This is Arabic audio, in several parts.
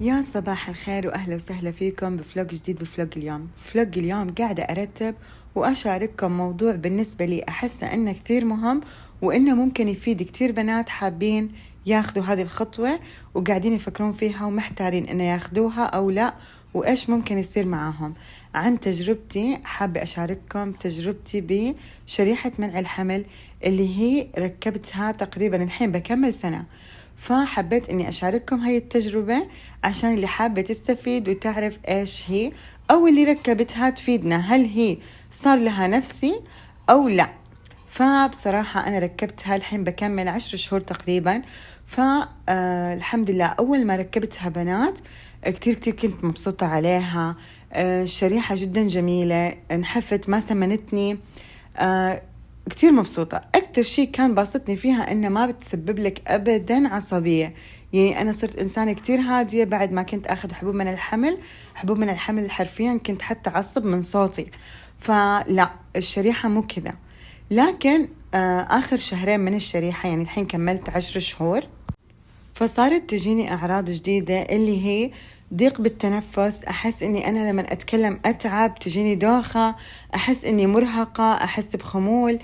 يا صباح الخير وأهلا وسهلا فيكم بفلوق جديد. فلوق اليوم قاعدة أرتب وأشارككم موضوع بالنسبة لي أحس أنه كثير مهم، وإنه ممكن يفيد كثير بنات حابين ياخذوا هذه الخطوة وقاعدين يفكرون فيها ومحتارين إنه ياخذوها أو لا، وإيش ممكن يصير معاهم. عن تجربتي حابة أشارككم تجربتي بشريحة منع الحمل اللي هي ركبتها تقريبا الحين بكمل سنة، فحبيت اني اشارككم هاي التجربة عشان اللي حابة تستفيد وتعرف ايش هي، او اللي ركبتها تفيدنا هل هي صار لها نفسي او لا. فبصراحة انا ركبتها الحين بكمل 10 شهور تقريبا، فالحمد لله اول ما ركبتها بنات كتير كنت مبسوطة عليها. الشريحة جدا جميلة، انحفت ما سمنتني، كتير مبسوطة. أكتر شيء كان باسطني فيها إنه ما بتسبب لك أبدا عصبية، يعني أنا صرت إنسانة كتير هادية بعد ما كنت أخذ حبوب من الحمل حرفيا كنت حتى أعصب من صوتي، فلا الشريحة مو كذا. لكن آخر شهرين من الشريحة، يعني الحين كملت 10 شهور، فصارت تجيني أعراض جديدة اللي هي ضيق بالتنفس، أحس إني أنا لما أتكلم أتعب، تجيني دوخة، أحس إني مرهقة، أحس بخمول.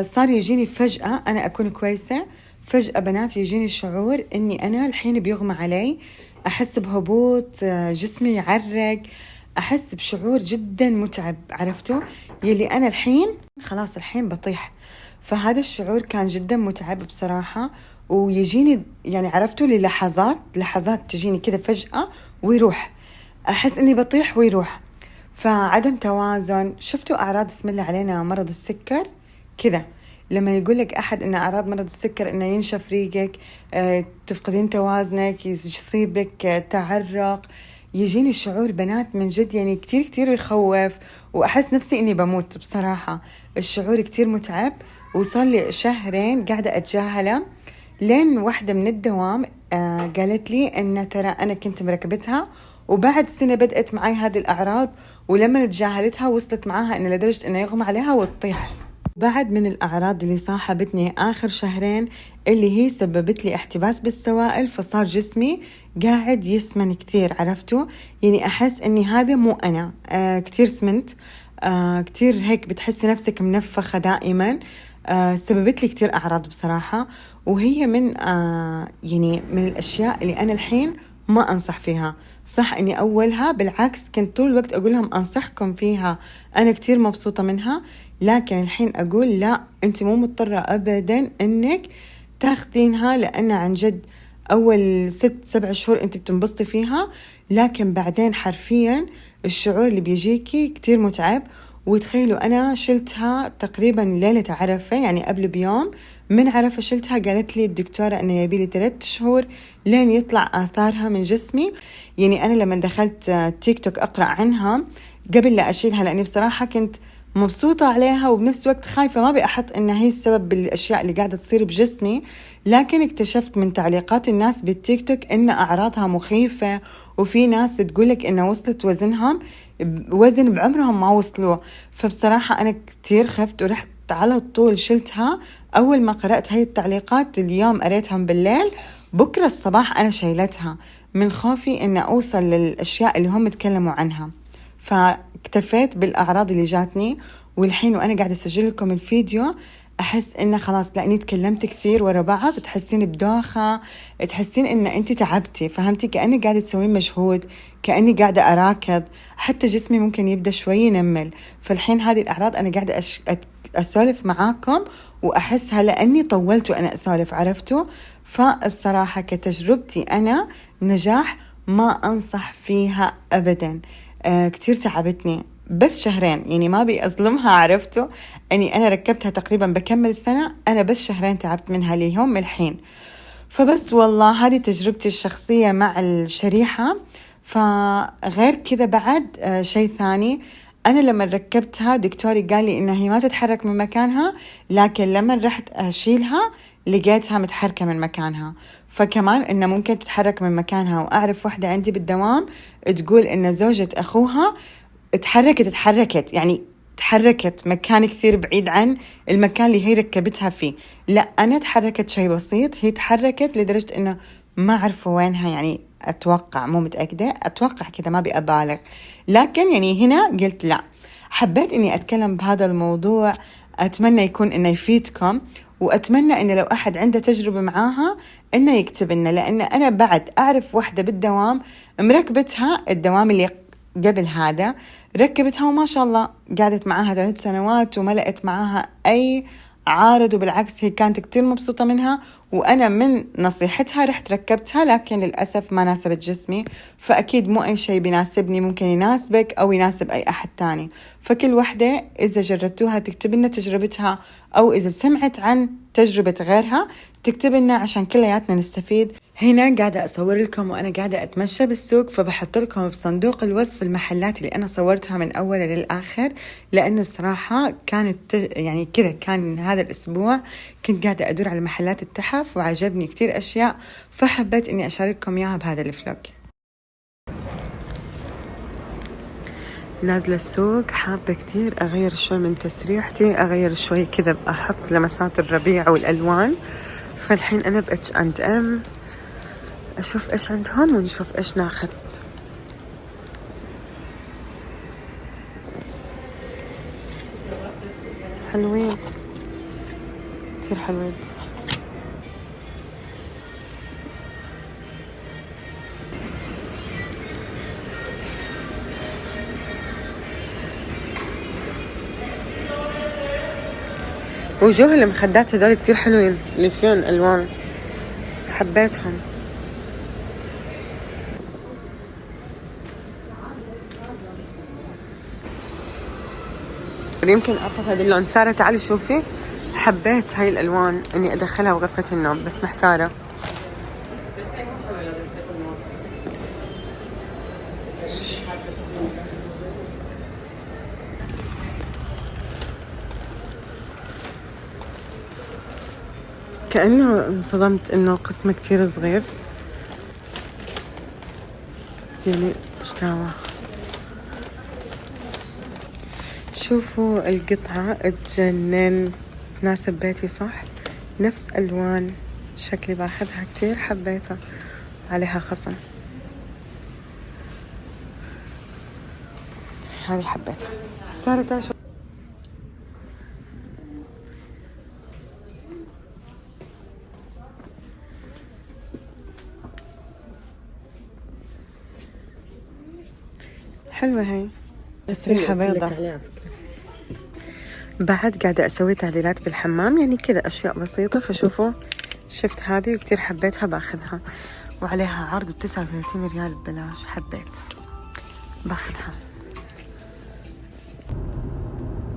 صار يجيني فجأة أنا أكون كويسة، فجأة بنات يجيني شعور إني أنا الحين بيغمى علي، أحس بهبوط، جسمي يعرق، أحس بشعور جدا متعب، عرفتوا يلي أنا الحين خلاص الحين بطيح. فهذا الشعور كان جدا متعب بصراحة، ويجيني يعني عرفتوا لحظات تجيني كذا فجأة ويروح، أحس إني بطيح ويروح. فعدم توازن. شفتوا أعراض اسم الله علينا مرض السكر كذا، لما يقولك أحد إن أعراض مرض السكر إنه ينشف ريقك، تفقدين توازنك، يصيبك تعرق، يجيني شعور بنات من جد يعني كتير يخوف، وأحس نفسي إني بموت بصراحة. الشعور كتير متعب، وصار لي شهرين قاعدة أتجاهله، لين واحدة من الدوام قالت لي إن ترى أنا كنت مركبتها وبعد سنة بدأت معي هذه الأعراض، ولما تجاهلتها وصلت معاها إن لدرجة إنه يغمى عليها وتطيح. بعد من الأعراض اللي صاحبتني آخر شهرين اللي هي سببت لي احتباس بالسوائل، فصار جسمي قاعد يسمن كثير، عرفتوا يعني أحس إني هذا مو أنا. كثير سمنت، كثير هيك بتحسي نفسك منفخة دائما. سببت لي كثير أعراض بصراحة، وهي من يعني من الأشياء اللي أنا الحين ما أنصح فيها. صح إني أولها بالعكس كنت طول الوقت أقول لهم أنصحكم فيها، أنا كتير مبسوطة منها، لكن الحين أقول لا، أنت مو مضطرة أبدا إنك تاخدينها، لأن عن جد أول 6-7 شهور أنت بتنبسطي فيها، لكن بعدين حرفيا الشعور اللي بيجيكي كتير متعب. وتخيلوا أنا شلتها تقريبا ليلة عرفة، يعني قبل بيوم من عرفة شلتها. قالت لي الدكتورة أنه يبيلي 3 شهور لين يطلع آثارها من جسمي. يعني أنا لما دخلت تيك توك أقرأ عنها قبل لا أشيلها، لأني بصراحة كنت مبسوطة عليها وبنفس الوقت خايفة ما بأحط إنها هي السبب بالأشياء اللي قاعدة تصير بجسمي. لكن اكتشفت من تعليقات الناس بالتيك توك إن أعراضها مخيفة، وفي ناس تقولك إنه وصلت وزنهم وزن بعمرهم ما وصلوه. فبصراحة أنا كتير خفت ورحت على طول شلتها. أول ما قرأت هاي التعليقات اليوم قريتها بالليل، بكرة الصباح أنا شايلتها من خوفي إن أوصل للأشياء اللي هم تكلموا عنها. فاكتفيت بالأعراض اللي جاتني، والحين وأنا قاعدة أسجل لكم الفيديو أحس إنه خلاص لأني تكلمت كثير ورا بعض، تحسين بدوخة، تحسين إن أنت تعبتي، فهمتي؟ كأني قاعدة تسوين مجهود، كأني قاعدة أراكض، حتى جسمي ممكن يبدأ شوي ينمل. فالحين هذه الأعراض أنا قاعدة أسولف معاكم وأحسها لأني طولت وأنا أسولف، عرفتوا؟ فبصراحة كتجربتي أنا نجاح، ما أنصح فيها أبدا. كتير تعبتني بس شهرين، يعني ما بيأظلمها، عرفتوا؟ أني أنا ركبتها تقريبا بكمل سنة، أنا بس شهرين تعبت منها ليهم الحين. فبس والله هذه تجربتي الشخصية مع الشريحة. فغير كذا بعد شيء ثاني، أنا لما ركبتها دكتوري قال لي إنها هي ما تتحرك من مكانها، لكن لما رحت أشيلها لقيتها متحركة من مكانها. فكمان إنه ممكن تتحرك من مكانها. وأعرف واحدة عندي بالدوام تقول إن زوجة أخوها اتحركت يعني تحركت مكان كثير بعيد عن المكان اللي هي ركبتها فيه. لا أنا تحركت شيء بسيط، هي تحركت لدرجة إنه ما عرفوا وينها، يعني أتوقع، مو متأكدة، أتوقع كذا، ما بأبالغ. لكن يعني هنا قلت لا، حبيت إني أتكلم بهذا الموضوع. أتمنى يكون إنه يفيدكم، وأتمنى إنه لو أحد عنده تجربة معاها إنه يكتب لنا، لأن أنا بعد أعرف واحدة بالدوام مركبتها الدوام اللي قبل هذا، ركبتها وما شاء الله قعدت معاها 3 سنوات وما لقيت معاها أي عارض، وبالعكس هي كانت كتير مبسوطة منها. وأنا من نصيحتها رحت ركبتها، لكن للأسف ما ناسبت جسمي. فأكيد مو أي شيء بيناسبني ممكن يناسبك أو يناسب أي أحد تاني. فكل وحدة إذا جربتوها تكتب لنا تجربتها، أو إذا سمعت عن تجربة غيرها تكتب لنا عشان كلياتنا نستفيد. هنا قاعدة أصور لكم وأنا قاعدة أتمشى بالسوق، فبحط لكم بصندوق الوصف المحلات اللي أنا صورتها من أولها للآخر، لأنه بصراحة كانت يعني كذا، كان هذا الأسبوع كنت قاعدة أدور على محلات التحف وعجبني كتير أشياء، فحبيت إني أشارككم إياها بهذا الفلوج. نازلة السوق، حابة كتير أغير شوي من تسريحتي، أغير شوي كذا، أحط لمسات الربيع والألوان. فالحين أنا ب H&M، أشوف إيش عندهم ونشوف إيش ناخذ. حلوين كتير حلوين. وجوه المخدات هذول كتير حلوين، اللي فيهم ألوان، حبيتهم. يمكن أخذ هذا اللون. سارة تعالي شوفي، حبيت هاي الألوان إني أدخلها بغرفة النوم، بس محتارة. كأنه انصدمت إنه قسمه كتير صغير، يعني شناوة. شوفوا القطعة تجنن، تناسب بيتي صح، نفس ألوان شكلي باخذها، كتير حبيتها، عليها خصم. هذه حبيتها. صارت أشوف حلوة هاي، تسريحة بيضة. بعد قاعدة أسوي تعديلات بالحمام، يعني كذا أشياء بسيطة. فشوفوا شفت هذه وكتير حبيتها، باخذها، وعليها عرض ب39 ريال ببلاش، حبيت باخذها.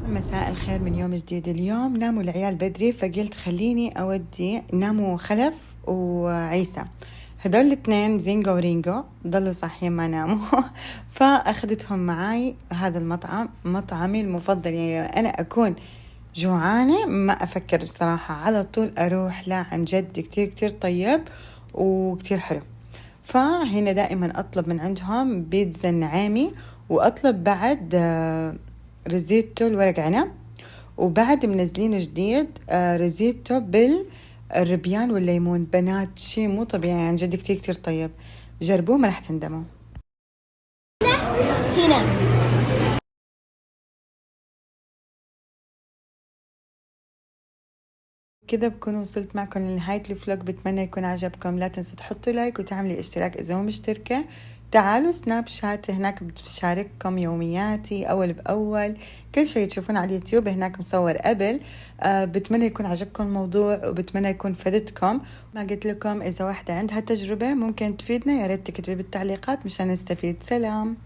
مساء الخير من يوم جديد. اليوم ناموا العيال بدري، فقلت خليني أودي، ناموا خلف وعيسى، هدول الاثنين زينجو ورينجو ضلوا صاحيين ما ناموا. فأخذتهم معاي هذا المطعم، مطعمي المفضل. يعني أنا أكون جوعانة ما أفكر بصراحة، على طول أروح. لا عن جد كتير كتير طيب وكتير حلو. فهنا دائما أطلب من عندهم بيتزا النعامي، وأطلب بعد ريزيتو الورق عنب، وبعد منزلين جديد ريزيتو بالربيان والليمون. بنات شي مو طبيعي، عن جد كتير كتير طيب، جربوه ما رح تندموا. هنا كده بكون وصلت معكم لنهاية الفلوج. بتمنى يكون عجبكم. لا تنسوا تحطوا لايك وتعملي اشتراك إذا مو مشتركة. تعالوا سناب شات، هناك بشارككم يومياتي أول بأول، كل شيء تشوفون على اليوتيوب هناك مصور قبل. بتمنى يكون عجبكم الموضوع، وبتمنى يكون فادتكم. ما قلت لكم إذا واحدة عندها تجربة ممكن تفيدنا، يا ريت تكتبي بالتعليقات مشان نستفيد. سلام.